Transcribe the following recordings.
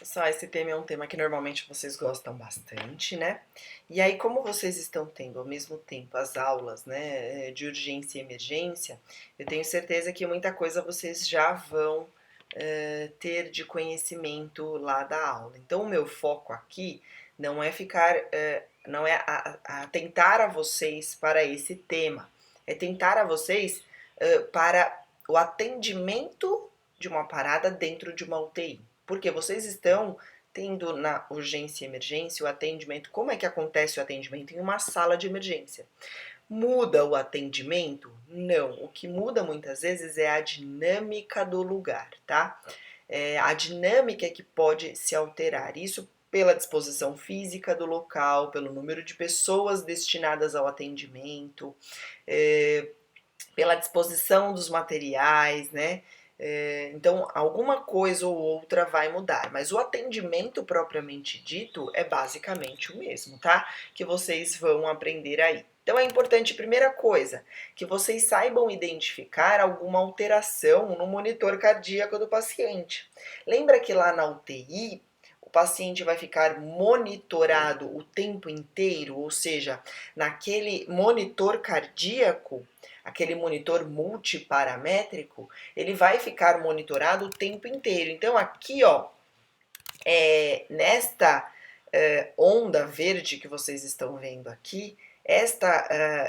Pessoal, esse tema é um tema que normalmente vocês gostam bastante, né? E aí, como vocês estão tendo ao mesmo tempo as aulas, né, de urgência e emergência, eu tenho certeza que muita coisa vocês já vão ter de conhecimento lá da aula. Então, o meu foco aqui não é ficar, não é atentar a vocês para esse tema, é tentar a vocês para o atendimento de uma parada dentro de uma UTI. Porque vocês estão tendo na urgência e emergência o atendimento. Como é que acontece o atendimento? Em uma sala de emergência. Muda o atendimento? Não. O que muda muitas vezes é a dinâmica do lugar, tá? A dinâmica é que pode se alterar. Isso pela disposição física do local, pelo número de pessoas destinadas ao atendimento, pela disposição dos materiais, né? Então, alguma coisa ou outra vai mudar, mas o atendimento propriamente dito é basicamente o mesmo, tá? Que vocês vão aprender aí. Então, é importante, primeira coisa, que vocês saibam identificar alguma alteração no monitor cardíaco do paciente. Lembra que lá na UTI, o paciente vai ficar monitorado o tempo inteiro, ou seja, naquele monitor cardíaco, aquele monitor multiparamétrico, ele vai ficar monitorado o tempo inteiro. Então, aqui, ó, nesta onda verde que vocês estão vendo aqui,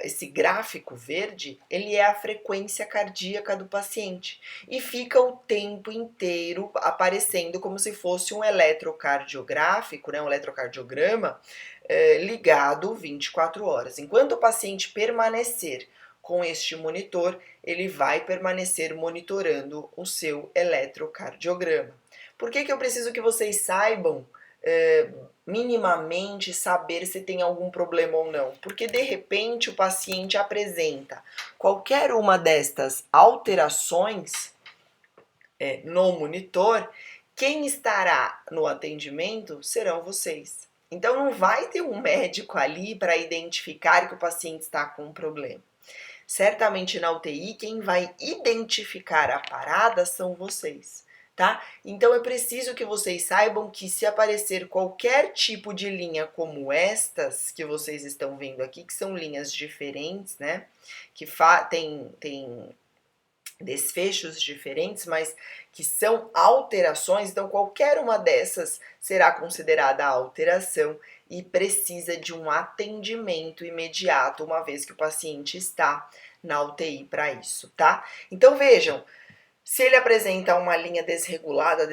esse gráfico verde, ele é a frequência cardíaca do paciente e fica o tempo inteiro aparecendo como se fosse um eletrocardiográfico, né, um eletrocardiograma ligado 24 horas. Enquanto o paciente permanecer com este monitor, ele vai permanecer monitorando o seu eletrocardiograma. Por que eu preciso que vocês saibam minimamente saber se tem algum problema ou não? Porque de repente o paciente apresenta qualquer uma destas alterações no monitor, quem estará no atendimento serão vocês. Então não vai ter um médico ali para identificar que o paciente está com um problema. Certamente na UTI, quem vai identificar a parada são vocês, tá? Então é preciso que vocês saibam que se aparecer qualquer tipo de linha como estas que vocês estão vendo aqui, que são linhas diferentes, né? Que tem desfechos diferentes, mas que são alterações, então qualquer uma dessas será considerada alteração e precisa de um atendimento imediato, uma vez que o paciente está na UTI para isso, tá? Então vejam, se ele apresenta uma linha desregulada,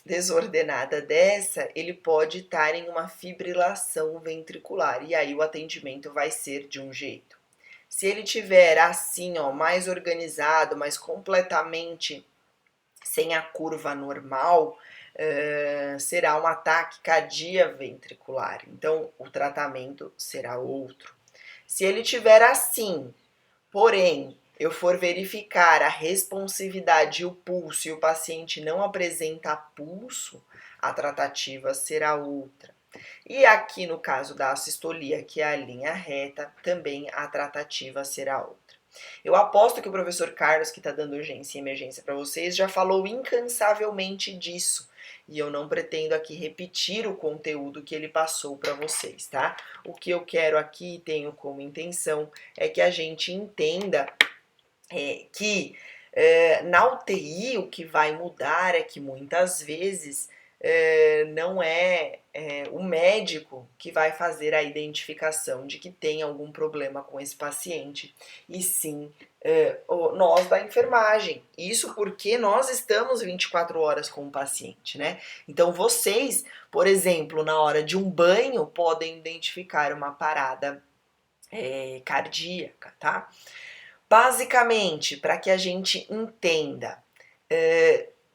desordenada dessa, ele pode estar em uma fibrilação ventricular e aí o atendimento vai ser de um jeito. Se ele tiver assim, ó, mais organizado, mas completamente sem a curva normal, será um ataque cardíaco-ventricular. Então, o tratamento será outro. Se ele tiver assim, porém, eu for verificar a responsividade e o pulso e o paciente não apresenta pulso, a tratativa será outra. E aqui no caso da assistolia, que é a linha reta, também a tratativa será outra. Eu aposto que o professor Carlos, que está dando urgência e emergência para vocês, já falou incansavelmente disso. E eu não pretendo aqui repetir o conteúdo que ele passou para vocês, tá? O que eu quero aqui e tenho como intenção é que a gente entenda que na UTI o que vai mudar é que muitas vezes não é o médico que vai fazer a identificação de que tem algum problema com esse paciente, e sim nós da enfermagem. Isso porque nós estamos 24 horas com o paciente, né? Então vocês, por exemplo, na hora de um banho, podem identificar uma parada cardíaca, tá? Basicamente, para que a gente entenda,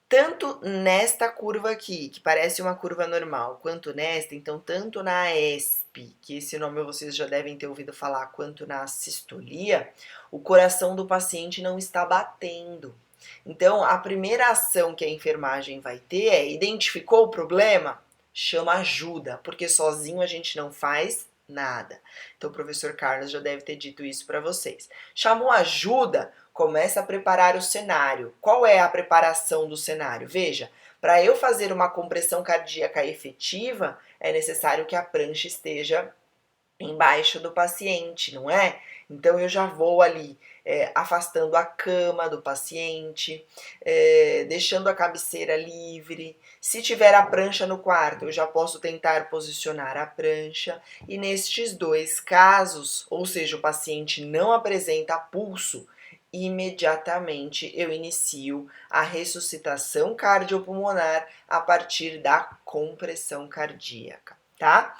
tanto nesta curva aqui, que parece uma curva normal, quanto nesta, então tanto na ESP, que esse nome vocês já devem ter ouvido falar, quanto na sistolia, o coração do paciente não está batendo. Então, a primeira ação que a enfermagem vai ter é: identificou o problema? Chama ajuda, porque sozinho a gente não faz nada. Então, o professor Carlos já deve ter dito isso para vocês. Chamou ajuda, começa a preparar o cenário. Qual é a preparação do cenário? Veja, Para eu fazer uma compressão cardíaca efetiva, é necessário que a prancha esteja embaixo do paciente, não é? Então eu já vou ali afastando a cama do paciente, deixando a cabeceira livre. Se tiver a prancha no quarto, eu já posso tentar posicionar a prancha. E nestes dois casos, ou seja, o paciente não apresenta pulso, imediatamente eu inicio a ressuscitação cardiopulmonar a partir da compressão cardíaca, tá?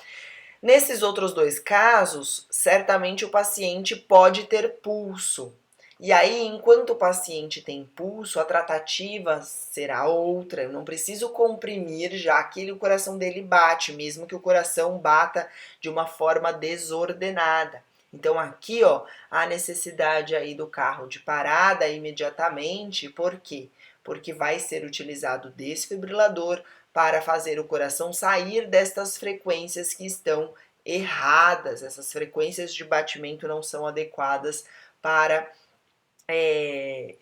Nesses outros dois casos, certamente o paciente pode ter pulso. E aí, enquanto o paciente tem pulso, a tratativa será outra. Eu não preciso comprimir já que o coração dele bate, mesmo que o coração bata de uma forma desordenada. Então aqui, ó, a necessidade aí do carro de parada imediatamente, por quê? Porque vai ser utilizado o desfibrilador para fazer o coração sair destas frequências que estão erradas, essas frequências de batimento não são adequadas para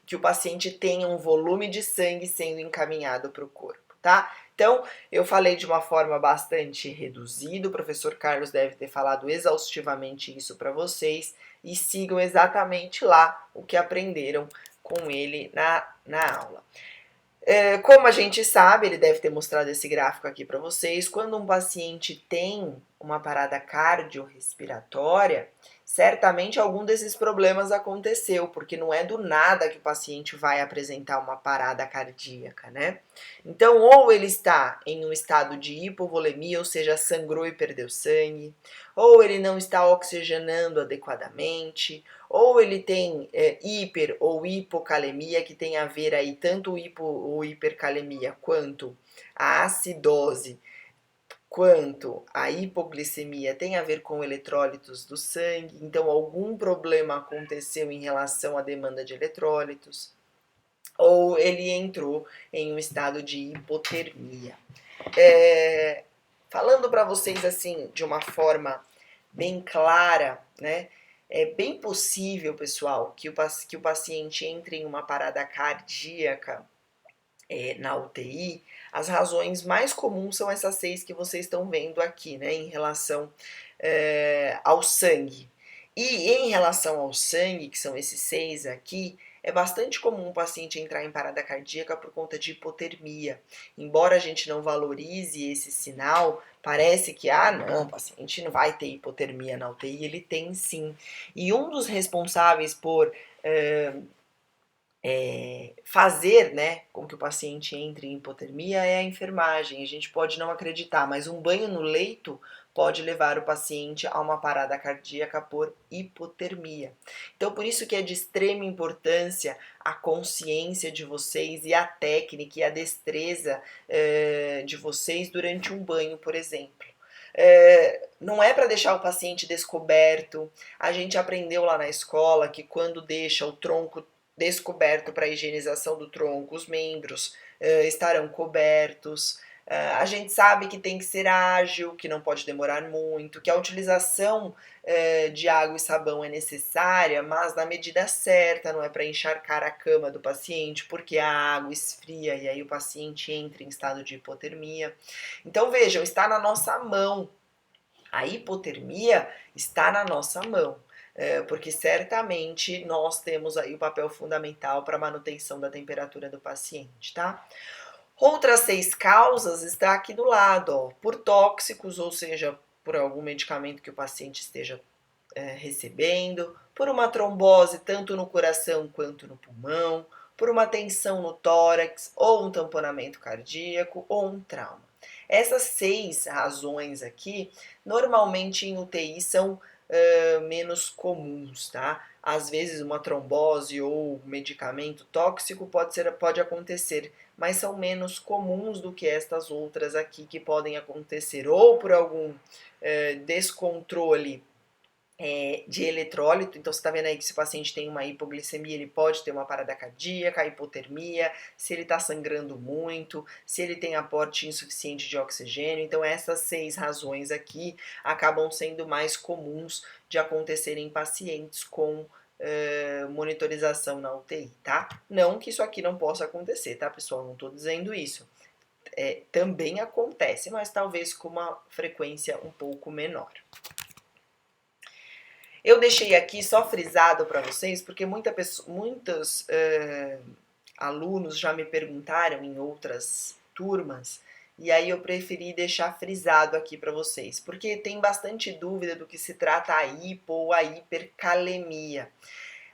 que o paciente tenha um volume de sangue sendo encaminhado para o corpo, tá? Então, eu falei de uma forma bastante reduzida, o professor Carlos deve ter falado exaustivamente isso para vocês e sigam exatamente lá o que aprenderam com ele na aula. Como a gente sabe, ele deve ter mostrado esse gráfico aqui para vocês, quando um paciente tem uma parada cardiorrespiratória, certamente algum desses problemas aconteceu, porque não é do nada que o paciente vai apresentar uma parada cardíaca, né? Então, ou ele está em um estado de hipovolemia, ou seja, sangrou e perdeu sangue, ou ele não está oxigenando adequadamente, ou ele tem hiper ou hipocalemia, que tem a ver aí tanto hipo ou hipercalemia quanto a acidose, quanto a hipoglicemia tem a ver com eletrólitos do sangue, então algum problema aconteceu em relação à demanda de eletrólitos, ou ele entrou em um estado de hipotermia. Falando para vocês assim de uma forma bem clara, né? É bem possível, pessoal, que o paciente entre em uma parada cardíaca na UTI. As razões mais comuns são essas 6 que vocês estão vendo aqui, né? Em relação ao sangue. E em relação ao sangue, que são esses 6 aqui, é bastante comum o paciente entrar em parada cardíaca por conta de hipotermia. Embora a gente não valorize esse sinal, parece que, não, o paciente não vai ter hipotermia na UTI, ele tem sim. E um dos responsáveis por fazer, né, com que o paciente entre em hipotermia é a enfermagem. A gente pode não acreditar, mas um banho no leito pode levar o paciente a uma parada cardíaca por hipotermia. Então, por isso que é de extrema importância a consciência de vocês e a técnica e a destreza de vocês durante um banho, por exemplo. Não é para deixar o paciente descoberto. A gente aprendeu lá na escola que quando deixa o tronco descoberto para a higienização do tronco, os membros estarão cobertos. A gente sabe que tem que ser ágil, que não pode demorar muito, que a utilização de água e sabão é necessária, mas na medida certa, não é para encharcar a cama do paciente, porque a água esfria e aí o paciente entra em estado de hipotermia. Então vejam, está na nossa mão. A hipotermia está na nossa mão, porque certamente nós temos aí o papel fundamental para a manutenção da temperatura do paciente, tá? Outras 6 causas está aqui do lado, ó, por tóxicos, ou seja, por algum medicamento que o paciente esteja recebendo, por uma trombose tanto no coração quanto no pulmão, por uma tensão no tórax, ou um tamponamento cardíaco, ou um trauma. Essas 6 razões aqui, normalmente em UTI são menos comuns, tá? Às vezes uma trombose ou medicamento tóxico pode acontecer, mas são menos comuns do que estas outras aqui que podem acontecer ou por algum descontrole de eletrólito. Então você está vendo aí que se o paciente tem uma hipoglicemia, ele pode ter uma parada cardíaca, hipotermia, se ele está sangrando muito, se ele tem aporte insuficiente de oxigênio. Então essas 6 razões aqui acabam sendo mais comuns de acontecerem em pacientes com monitorização na UTI, tá? Não que isso aqui não possa acontecer, tá, pessoal? Não estou dizendo isso. também acontece, mas talvez com uma frequência um pouco menor. Eu deixei aqui só frisado para vocês, porque muitos alunos já me perguntaram em outras turmas, e aí eu preferi deixar frisado aqui para vocês, porque tem bastante dúvida do que se trata a hipo ou a hipercalemia.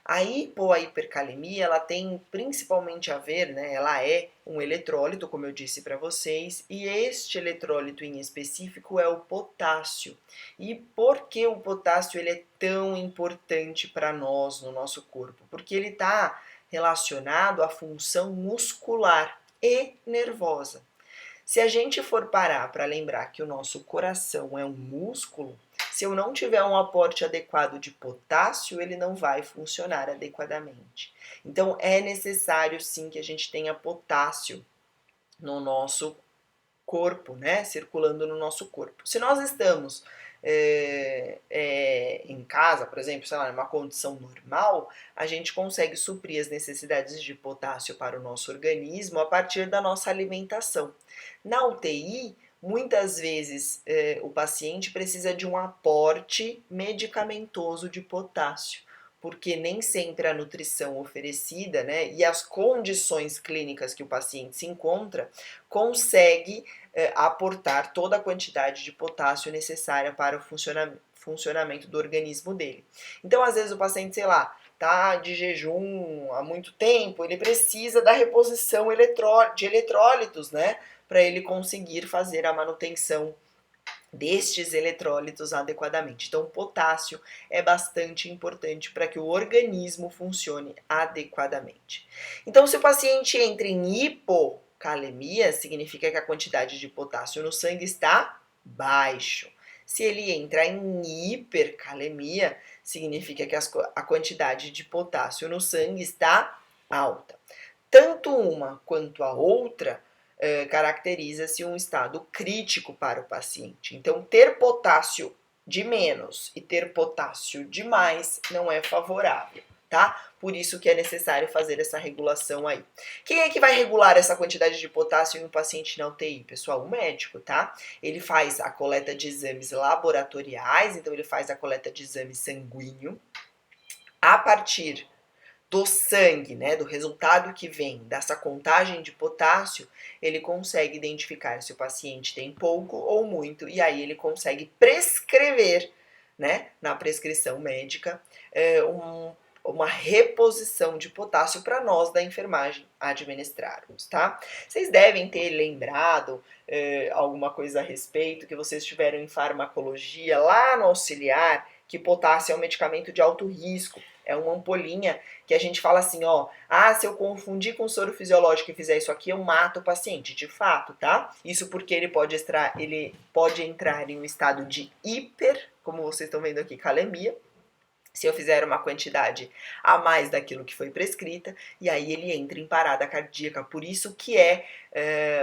A hipo ou a hipercalemia, ela tem principalmente a ver, né, ela é um eletrólito, como eu disse para vocês, e este eletrólito em específico é o potássio. E por que o potássio ele é tão importante para nós, no nosso corpo? Porque ele está relacionado à função muscular e nervosa. Se a gente for parar para lembrar que o nosso coração é um músculo, se eu não tiver um aporte adequado de potássio, ele não vai funcionar adequadamente. Então é necessário sim que a gente tenha potássio no nosso corpo, né? Circulando no nosso corpo. Se nós estamos em casa, por exemplo, sei lá, numa condição normal, a gente consegue suprir as necessidades de potássio para o nosso organismo a partir da nossa alimentação. Na UTI, muitas vezes o paciente precisa de um aporte medicamentoso de potássio, porque nem sempre a nutrição oferecida, né, e as condições clínicas que o paciente se encontra consegue aportar toda a quantidade de potássio necessária para o funcionamento do organismo dele. Então, às vezes o paciente, sei lá, tá de jejum há muito tempo, ele precisa da reposição de eletrólitos, né, para ele conseguir fazer a manutenção destes eletrólitos adequadamente. Então, o potássio é bastante importante para que o organismo funcione adequadamente. Então, se o paciente entra em hipocalemia, significa que a quantidade de potássio no sangue está baixo. Se ele entra em hipercalemia, significa que a quantidade de potássio no sangue está alta. Tanto uma quanto a outra caracteriza-se um estado crítico para o paciente. Então, ter potássio de menos e ter potássio de mais não é favorável, tá? Por isso que é necessário fazer essa regulação aí. Quem é que vai regular essa quantidade de potássio em um paciente na UTI? Pessoal, o médico, tá? Ele faz a coleta de exames laboratoriais, então ele faz a coleta de exame sanguíneo. A partir do sangue, né, do resultado que vem dessa contagem de potássio, ele consegue identificar se o paciente tem pouco ou muito, e aí ele consegue prescrever, né, na prescrição médica, uma reposição de potássio para nós da enfermagem administrarmos, tá? Vocês devem ter lembrado alguma coisa a respeito que vocês tiveram em farmacologia lá no auxiliar, que potássio é um medicamento de alto risco. É uma ampolinha que a gente fala assim, ó, se eu confundir com soro fisiológico e fizer isso aqui, eu mato o paciente, de fato, tá? Isso porque ele pode entrar em um estado de hiper, como vocês estão vendo aqui, calemia, se eu fizer uma quantidade a mais daquilo que foi prescrita, e aí ele entra em parada cardíaca. Por isso que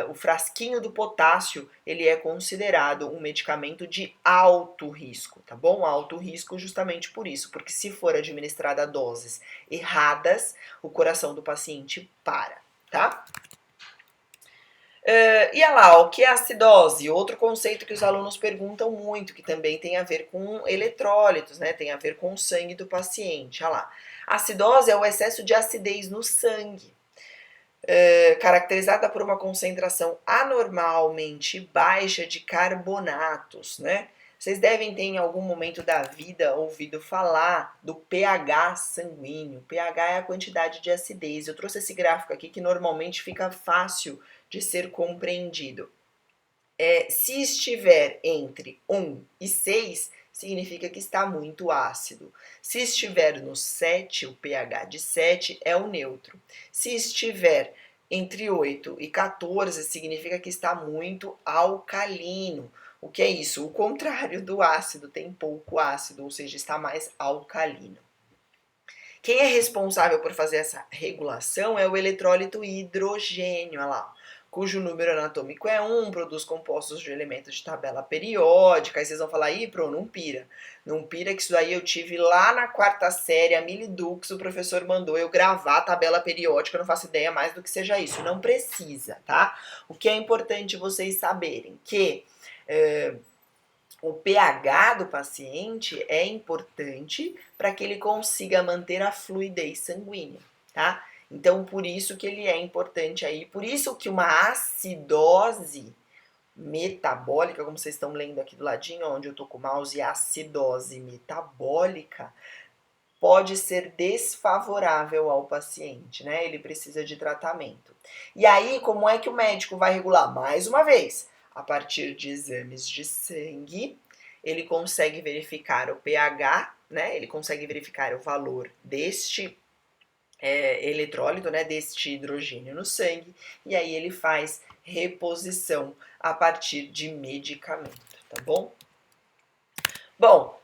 o frasquinho do potássio, ele é considerado um medicamento de alto risco, tá bom? Alto risco justamente por isso, porque se for administrada a doses erradas, o coração do paciente para, tá? E olha lá, o que é acidose? Outro conceito que os alunos perguntam muito, que também tem a ver com eletrólitos, né? Tem a ver com o sangue do paciente. Olha lá. Acidose é o excesso de acidez no sangue, caracterizada por uma concentração anormalmente baixa de carbonatos, né? Vocês devem ter em algum momento da vida ouvido falar do pH sanguíneo. pH é a quantidade de acidez. Eu trouxe esse gráfico aqui que normalmente fica fácil de ser compreendido. Se estiver entre 1 e 6, significa que está muito ácido. Se estiver no 7, o pH de 7 é o neutro. Se estiver entre 8 e 14, significa que está muito alcalino. O que é isso? O contrário do ácido, tem pouco ácido, ou seja, está mais alcalino. Quem é responsável por fazer essa regulação é o eletrólito hidrogênio, olha lá. cujo número anatômico é 1, produz compostos de elementos de tabela periódica. Aí vocês vão falar, ih, Pro, não pira. Não pira que isso daí eu tive lá na quarta série, a Milidux, o professor mandou eu gravar a tabela periódica, eu não faço ideia mais do que seja isso. Não precisa, tá? O que é importante vocês saberem, que o pH do paciente é importante para que ele consiga manter a fluidez sanguínea, tá? Então, por isso que ele é importante aí, por isso que uma acidose metabólica, como vocês estão lendo aqui do ladinho, onde eu tô com o mouse, acidose metabólica, pode ser desfavorável ao paciente, né? Ele precisa de tratamento. E aí, como é que o médico vai regular? Mais uma vez, a partir de exames de sangue, ele consegue verificar o pH, né? Ele consegue verificar o valor deste eletrólito, né? Deste hidrogênio no sangue, e aí ele faz reposição a partir de medicamento, tá bom? Bom,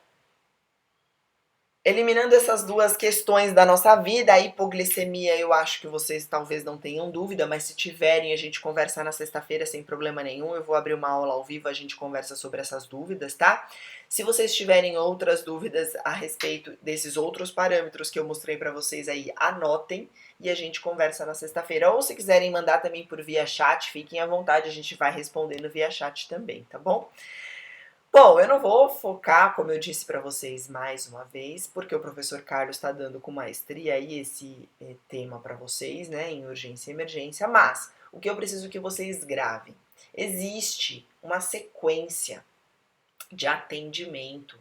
eliminando essas duas questões da nossa vida, a hipoglicemia eu acho que vocês talvez não tenham dúvida, mas se tiverem a gente conversa na sexta-feira sem problema nenhum, eu vou abrir uma aula ao vivo, a gente conversa sobre essas dúvidas, tá? Se vocês tiverem outras dúvidas a respeito desses outros parâmetros que eu mostrei pra vocês aí, anotem e a gente conversa na sexta-feira. Ou se quiserem mandar também por via chat, fiquem à vontade, a gente vai respondendo via chat também, tá bom? Bom, eu não vou focar, como eu disse para vocês mais uma vez, porque o professor Carlos está dando com maestria aí esse tema para vocês, né, em urgência e emergência, mas o que eu preciso que vocês gravem, existe uma sequência de atendimento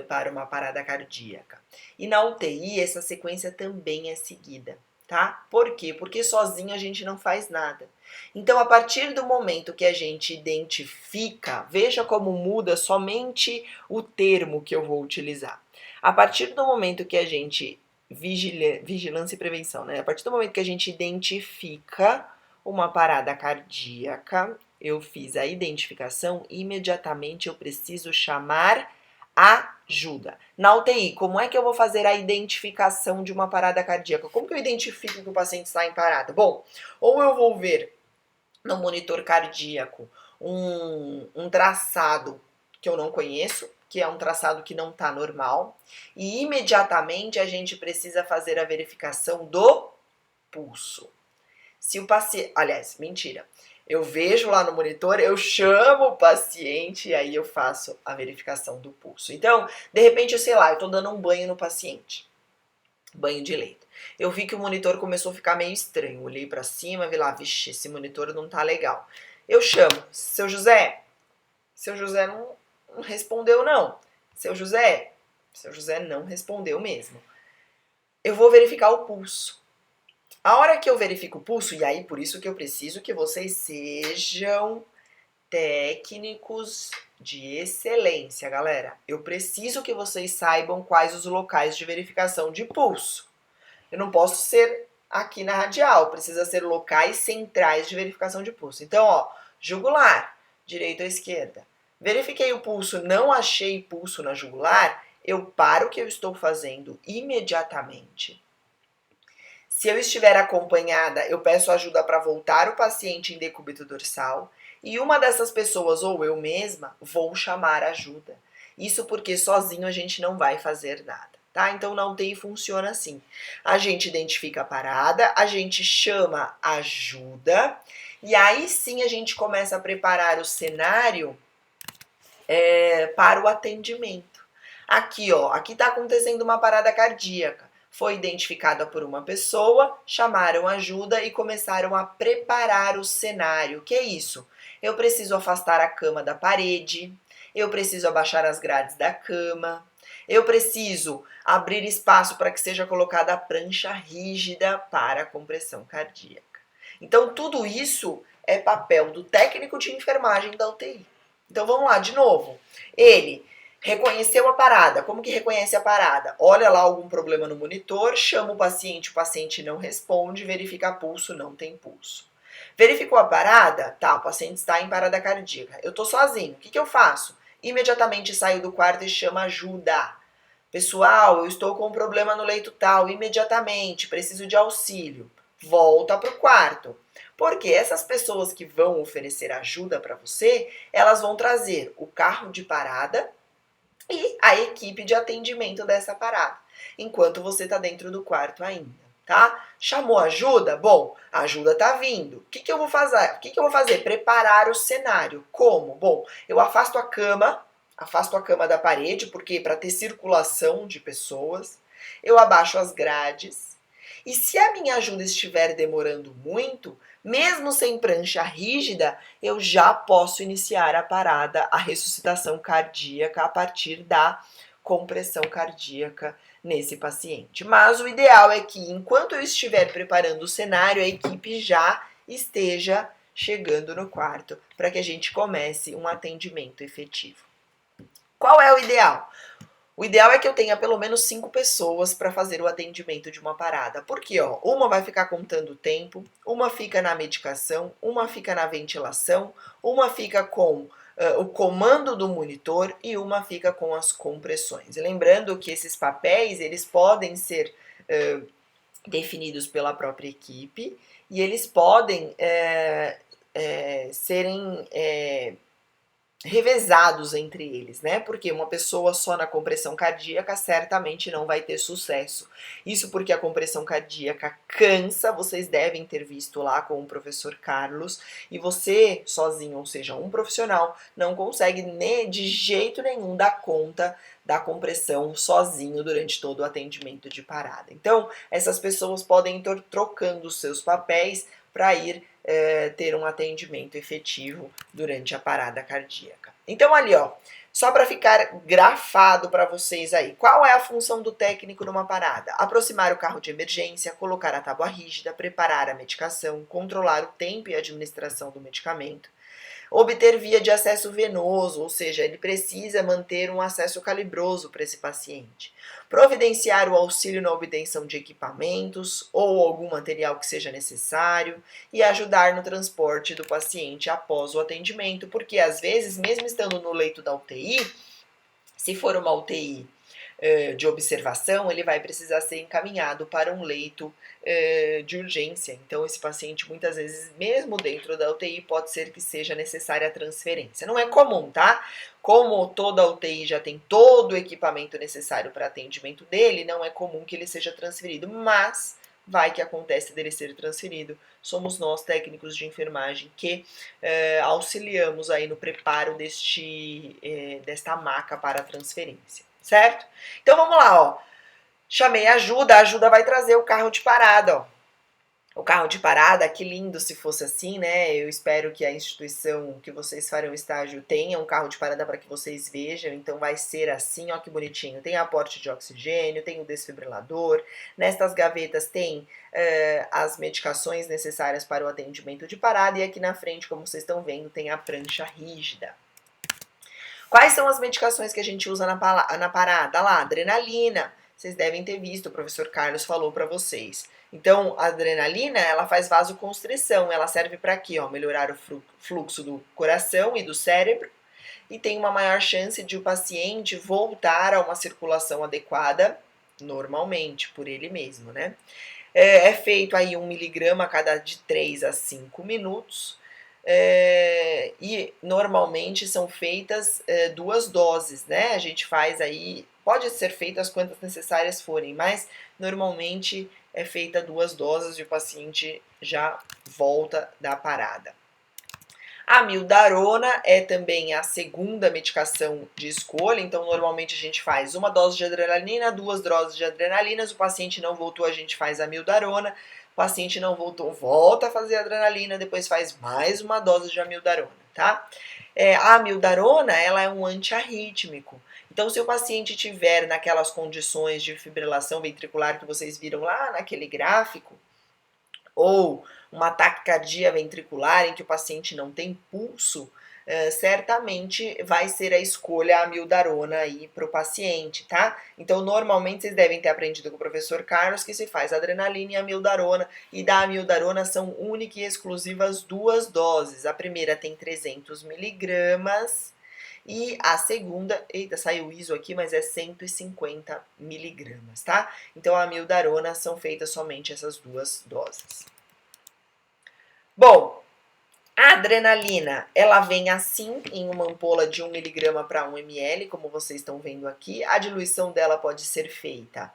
para uma parada cardíaca. E na UTI essa sequência também é seguida, tá? Por quê? Porque sozinho a gente não faz nada. Então, a partir do momento que a gente identifica, veja como muda somente o termo que eu vou utilizar. A partir do momento que a gente vigilância e prevenção, né? A partir do momento que a gente identifica uma parada cardíaca, eu fiz a identificação, imediatamente eu preciso chamar ajuda. Na UTI, como é que eu vou fazer a identificação de uma parada cardíaca? Como que eu identifico que o paciente está em parada? Bom, ou eu vou ver no monitor cardíaco um traçado que eu não conheço, que é um traçado que não está normal, e imediatamente a gente precisa fazer a verificação do pulso. Se o paciente, aliás, mentira, eu vejo lá no monitor, eu chamo o paciente e aí eu faço a verificação do pulso. Então, de repente, eu sei lá, eu tô dando um banho no paciente, banho de leito. Eu vi que o monitor começou a ficar meio estranho, olhei pra cima, vi lá, vixe, esse monitor não tá legal. Eu chamo, seu José não respondeu não. Seu José não respondeu mesmo. Eu vou verificar o pulso. A hora que eu verifico o pulso, e aí por isso que eu preciso que vocês sejam técnicos de excelência, galera. Eu preciso que vocês saibam quais os locais de verificação de pulso. Eu não posso ser aqui na radial, precisa ser locais centrais de verificação de pulso. Então, ó, jugular, direita ou esquerda. Verifiquei o pulso, não achei pulso na jugular, eu paro o que eu estou fazendo imediatamente. Se eu estiver acompanhada, eu peço ajuda para voltar o paciente em decúbito dorsal e uma dessas pessoas, ou eu mesma, vou chamar ajuda. Isso porque sozinho a gente não vai fazer nada, tá? Então na UTI funciona assim. A gente identifica a parada, a gente chama ajuda e aí sim a gente começa a preparar o cenário para o atendimento. Aqui, ó, aqui tá acontecendo uma parada cardíaca. Foi identificada por uma pessoa, chamaram ajuda e começaram a preparar o cenário. Que é isso? Eu preciso afastar a cama da parede, eu preciso abaixar as grades da cama, eu preciso abrir espaço para que seja colocada a prancha rígida para a compressão cardíaca. Então, tudo isso é papel do técnico de enfermagem da UTI. Então, vamos lá, de novo. Ele reconheceu a parada. Como que reconhece a parada? Olha lá algum problema no monitor, chama o paciente não responde, verifica pulso, não tem pulso. Verificou a parada? Tá, o paciente está em parada cardíaca. Eu tô sozinho, o que eu faço? Imediatamente saio do quarto e chamo ajuda. Pessoal, eu estou com um problema no leito tal, imediatamente, preciso de auxílio. Volta pro quarto. Porque essas pessoas que vão oferecer ajuda para você, elas vão trazer o carro de parada e a equipe de atendimento dessa parada, enquanto você está dentro do quarto ainda, tá? Chamou ajuda? Bom, a ajuda tá vindo. O que, que eu vou fazer? O que, que eu vou fazer? Preparar o cenário. Como? Bom, eu afasto a cama da parede, porque para ter circulação de pessoas, eu abaixo as grades. E se a minha ajuda estiver demorando muito, mesmo sem prancha rígida, eu já posso iniciar a parada, a ressuscitação cardíaca a partir da compressão cardíaca nesse paciente. Mas o ideal é que, enquanto eu estiver preparando o cenário, a equipe já esteja chegando no quarto para que a gente comece um atendimento efetivo. Qual é o ideal? O ideal é que eu tenha pelo menos 5 pessoas para fazer o atendimento de uma parada. Porque, ó, uma vai ficar contando o tempo, uma fica na medicação, uma fica na ventilação, uma fica com o comando do monitor e uma fica com as compressões. E lembrando que esses papéis, eles podem ser definidos pela própria equipe e eles podem serem revezados entre eles, né? Porque uma pessoa só na compressão cardíaca certamente não vai ter sucesso. Isso porque a compressão cardíaca cansa, vocês devem ter visto lá com o professor Carlos, e você sozinho, ou seja, um profissional, não consegue de jeito nenhum dar conta da compressão sozinho durante todo o atendimento de parada. Então, essas pessoas podem ir trocando os seus papéis para ir ter um atendimento efetivo durante a parada cardíaca. Então ali, ó, só para ficar grafado para vocês aí, qual é a função do técnico numa parada? Aproximar o carro de emergência, colocar a tábua rígida, preparar a medicação, controlar o tempo e a administração do medicamento, obter via de acesso venoso, ou seja, ele precisa manter um acesso calibroso para esse paciente. Providenciar o auxílio na obtenção de equipamentos ou algum material que seja necessário e ajudar no transporte do paciente após o atendimento, porque às vezes, mesmo estando no leito da UTI, se for uma UTI de observação, ele vai precisar ser encaminhado para um leito de urgência. Então, esse paciente, muitas vezes, mesmo dentro da UTI, pode ser que seja necessária a transferência. Não é comum, tá? Como toda UTI já tem todo o equipamento necessário para atendimento dele, não é comum que ele seja transferido, mas vai que acontece dele ser transferido. Somos nós, técnicos de enfermagem, que auxiliamos aí no preparo desta maca para a transferência, certo? Então vamos lá, ó. Chamei a ajuda vai trazer o carro de parada, ó. O carro de parada, que lindo se fosse assim, né? Eu espero que a instituição que vocês farão estágio tenha um carro de parada para que vocês vejam. Então vai ser assim, ó que bonitinho. Tem aporte de oxigênio, tem o desfibrilador. Nestas gavetas tem as medicações necessárias para o atendimento de parada. E aqui na frente, como vocês estão vendo, tem a prancha rígida. Quais são as medicações que a gente usa na parada? Lá, adrenalina. Vocês devem ter visto, o professor Carlos falou para vocês. Então, a adrenalina, ela faz vasoconstrição, ela serve para quê? Ó, melhorar o fluxo do coração e do cérebro e tem uma maior chance de o paciente voltar a uma circulação adequada, normalmente, por ele mesmo, né? É feito aí 1 miligrama a cada de 3 a 5 minutos. E normalmente são feitas 2 doses, né? A gente faz aí, pode ser feitas quantas necessárias forem, mas normalmente é feita 2 doses e o paciente já volta da parada. A amiodarona é também a segunda medicação de escolha, então normalmente a gente faz 1 dose de adrenalina, 2 doses de adrenalina, se o paciente não voltou a gente faz a amiodarona, o paciente não voltou, volta a fazer adrenalina, depois faz mais 1 dose de amiodarona, tá? A amiodarona, ela é um antiarrítmico, então se o paciente tiver naquelas condições de fibrilação ventricular que vocês viram lá naquele gráfico, ou uma taquicardia ventricular em que o paciente não tem pulso, certamente vai ser a escolha a amiodarona aí para o paciente, tá? Então, normalmente vocês devem ter aprendido com o professor Carlos que se faz adrenalina e amiodarona, e da amiodarona são única e exclusivas 2 doses. A primeira tem 300 miligramas e a segunda, eita, saiu ISO aqui, mas é 150 miligramas, tá? Então, a amiodarona são feitas somente essas 2 doses. Bom, a adrenalina, ela vem assim, em uma ampola de 1 miligrama para 1 ml, como vocês estão vendo aqui. A diluição dela pode ser feita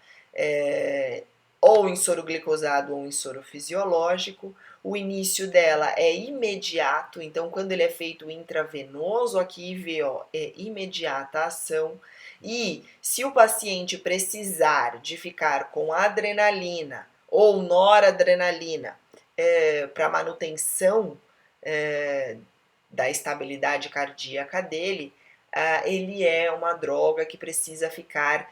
ou em soro glicosado ou em soro fisiológico. O início dela é imediato, então quando ele é feito intravenoso, aqui vê, ó, é imediata a ação. E se o paciente precisar de ficar com adrenalina ou noradrenalina para manutenção da estabilidade cardíaca dele, ele é uma droga que precisa ficar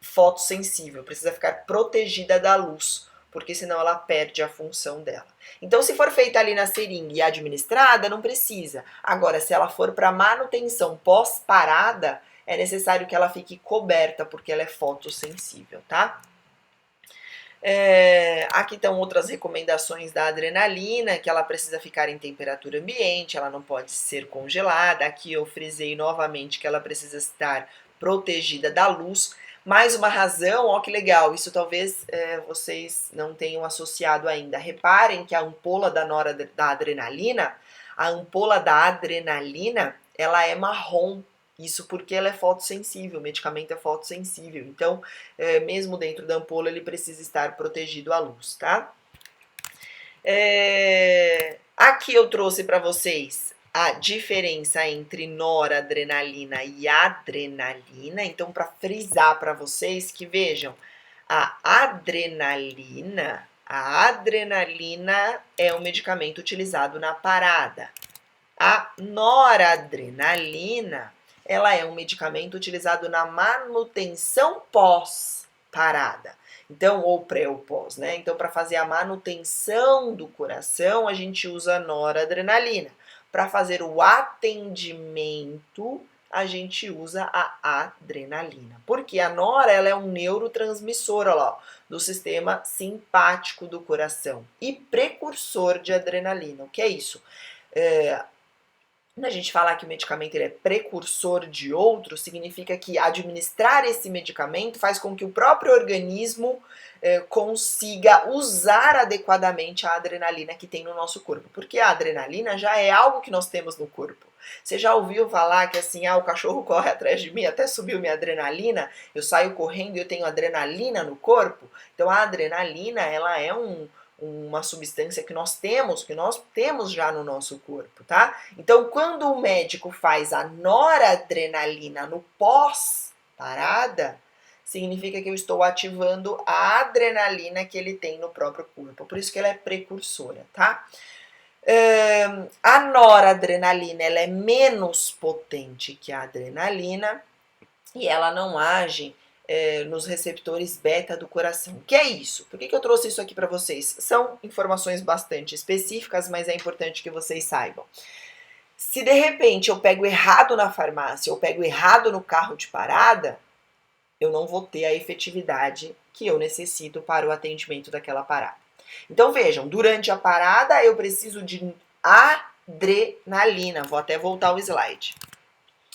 fotossensível, precisa ficar protegida da luz, porque senão ela perde a função dela. Então, se for feita ali na seringa e administrada, não precisa. Agora, se ela for para manutenção pós-parada, é necessário que ela fique coberta, porque ela é fotossensível, tá? Aqui estão outras recomendações da adrenalina, que ela precisa ficar em temperatura ambiente, ela não pode ser congelada. Aqui eu frisei novamente que ela precisa estar protegida da luz. Mais uma razão, ó que legal, isso talvez vocês não tenham associado ainda. Reparem que a ampola da adrenalina, ela é marrom. Isso porque ela é fotossensível, o medicamento é fotossensível. Então, mesmo dentro da ampola, ele precisa estar protegido à luz, tá? Aqui eu trouxe para vocês a diferença entre noradrenalina e adrenalina. Então, para frisar para vocês que vejam, a adrenalina é um medicamento utilizado na parada. A noradrenalina, ela é um medicamento utilizado na manutenção pós-parada. Então, ou pré ou pós, né? Então, para fazer a manutenção do coração, a gente usa a noradrenalina. Para fazer o atendimento, a gente usa a adrenalina. Porque a nora, ela é um neurotransmissor, ó lá, do sistema simpático do coração e precursor de adrenalina. O que é isso? Quando a gente fala que o medicamento ele é precursor de outro, significa que administrar esse medicamento faz com que o próprio organismo consiga usar adequadamente a adrenalina que tem no nosso corpo. Porque a adrenalina já é algo que nós temos no corpo. Você já ouviu falar que assim, o cachorro corre atrás de mim, até subiu minha adrenalina, eu saio correndo e eu tenho adrenalina no corpo? Então a adrenalina, ela é uma substância que nós temos já no nosso corpo, tá? Então, quando o médico faz a noradrenalina no pós-parada, significa que eu estou ativando a adrenalina que ele tem no próprio corpo. Por isso que ela é precursora, tá? A noradrenalina, ela é menos potente que a adrenalina e ela não age nos receptores beta do coração. O que é isso? Por que eu trouxe isso aqui para vocês? São informações bastante específicas, mas é importante que vocês saibam. Se de repente eu pego errado na farmácia ou pego errado no carro de parada, eu não vou ter a efetividade que eu necessito para o atendimento daquela parada. Então vejam, durante a parada eu preciso de adrenalina. Vou até voltar o slide.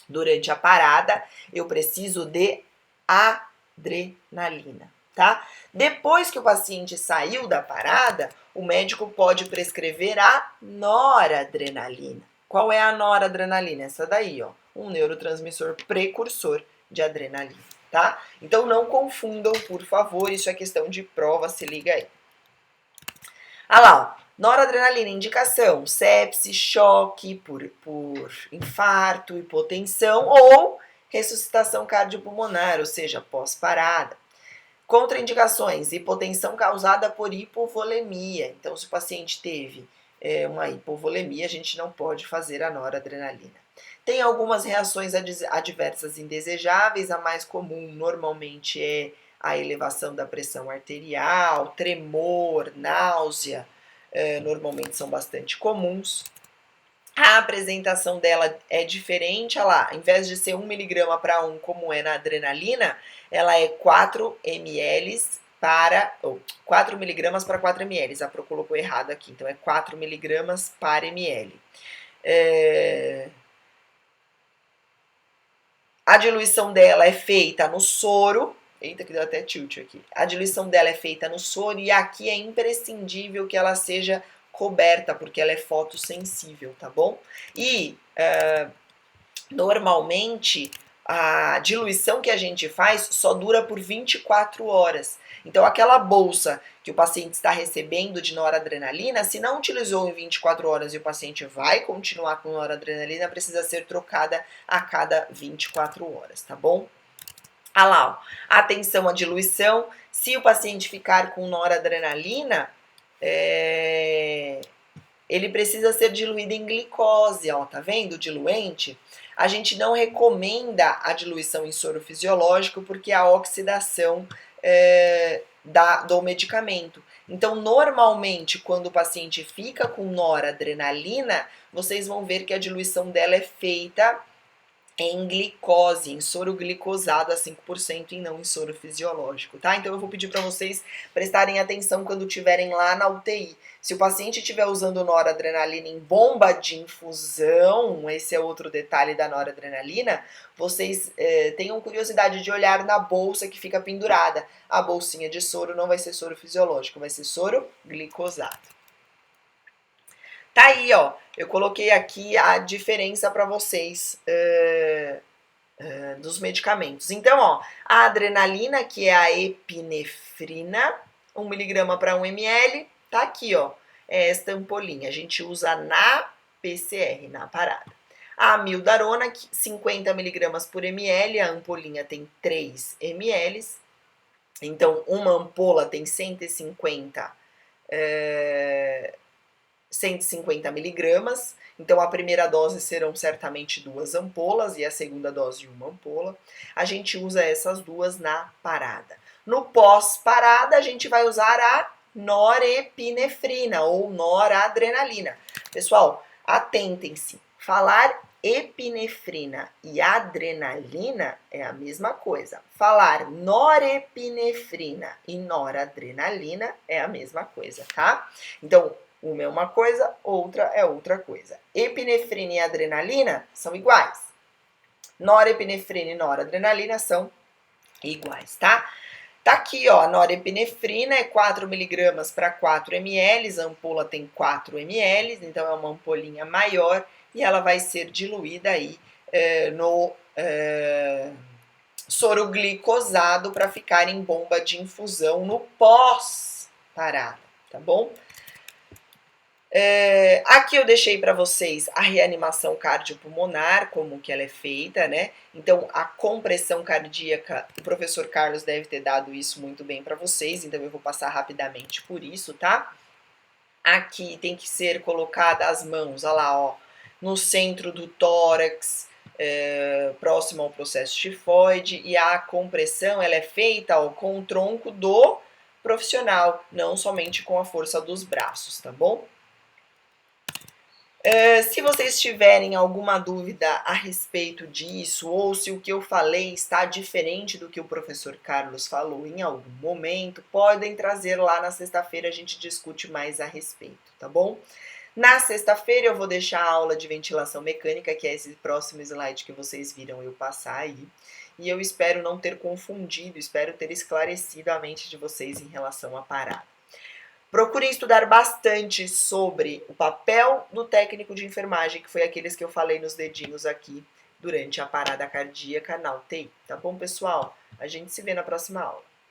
Durante a parada eu preciso de adrenalina, tá? Depois que o paciente saiu da parada, o médico pode prescrever a noradrenalina. Qual é a noradrenalina? Essa daí, ó, um neurotransmissor precursor de adrenalina, tá? Então não confundam, por favor, isso é questão de prova, se liga aí. Ah lá, ó, noradrenalina, indicação, sepse, choque por infarto, hipotensão ou ressuscitação cardiopulmonar, ou seja, pós-parada. Contraindicações, hipotensão causada por hipovolemia. Então, se o paciente teve uma hipovolemia, a gente não pode fazer a noradrenalina. Tem algumas reações adversas indesejáveis, a mais comum normalmente é a elevação da pressão arterial, tremor, náusea, normalmente são bastante comuns. A apresentação dela é diferente, olha lá, ao invés de ser 1 miligrama para 1, como é na adrenalina, ela é 4 ml para, 4 miligramas para 4 ml, a Pro colocou errado aqui, então é 4 miligramas para ml. A diluição dela é feita no soro, eita que deu até tilt aqui, a diluição dela é feita no soro e aqui é imprescindível que ela seja coberta, porque ela é fotossensível, tá bom? E normalmente a diluição que a gente faz só dura por 24 horas. Então, aquela bolsa que o paciente está recebendo de noradrenalina, se não utilizou em 24 horas e o paciente vai continuar com noradrenalina, precisa ser trocada a cada 24 horas, tá bom? Ah lá, ó. Atenção à diluição. Se o paciente ficar com noradrenalina, ele precisa ser diluído em glicose, ó, tá vendo? O diluente. A gente não recomenda a diluição em soro fisiológico porque a oxidação do medicamento. Então, normalmente, quando o paciente fica com noradrenalina, vocês vão ver que a diluição dela é feita em glicose, em soro glicosado a 5% e não em soro fisiológico, tá? Então eu vou pedir para vocês prestarem atenção quando estiverem lá na UTI. Se o paciente estiver usando noradrenalina em bomba de infusão, esse é outro detalhe da noradrenalina, vocês tenham curiosidade de olhar na bolsa que fica pendurada. A bolsinha de soro não vai ser soro fisiológico, vai ser soro glicosado. Tá aí, ó. Eu coloquei aqui a diferença para vocês dos medicamentos. Então, ó, a adrenalina, que é a epinefrina, 1 miligrama para 1 ml, tá aqui, ó. É esta ampolinha. A gente usa na PCR, na parada. A amildarona, 50 miligramas por ml, a ampolinha tem 3 ml. Então, uma ampola tem 150 miligramas. Então, a primeira dose serão certamente 2 ampolas e a segunda dose 1 ampola. A gente usa essas duas na parada. No pós-parada, a gente vai usar a norepinefrina ou noradrenalina. Pessoal, atentem-se. Falar epinefrina e adrenalina é a mesma coisa. Falar norepinefrina e noradrenalina é a mesma coisa, tá? Então, uma é uma coisa, outra é outra coisa. Epinefrina e adrenalina são iguais. Norepinefrina e noradrenalina são iguais, tá? Tá aqui, ó, a norepinefrina é 4 miligramas para 4 ml, a ampola tem 4 ml, então é uma ampolinha maior e ela vai ser diluída aí no soro glicosado para ficar em bomba de infusão no pós-parada, tá bom? Aqui eu deixei para vocês a reanimação cardiopulmonar, como que ela é feita, né? Então, a compressão cardíaca, o professor Carlos deve ter dado isso muito bem para vocês, então eu vou passar rapidamente por isso, tá? Aqui tem que ser colocada as mãos, olha lá, ó, no centro do tórax, próximo ao processo tifoide, e a compressão, ela é feita, ó, com o tronco do profissional, não somente com a força dos braços, tá bom? Se vocês tiverem alguma dúvida a respeito disso, ou se o que eu falei está diferente do que o professor Carlos falou em algum momento, podem trazer lá na sexta-feira, a gente discute mais a respeito, tá bom? Na sexta-feira eu vou deixar a aula de ventilação mecânica, que é esse próximo slide que vocês viram eu passar aí. E eu espero não ter confundido, espero ter esclarecido a mente de vocês em relação à parada. Procurem estudar bastante sobre o papel do técnico de enfermagem, que foi aqueles que eu falei nos dedinhos aqui durante a parada cardíaca na UTI. Tá bom, pessoal? A gente se vê na próxima aula.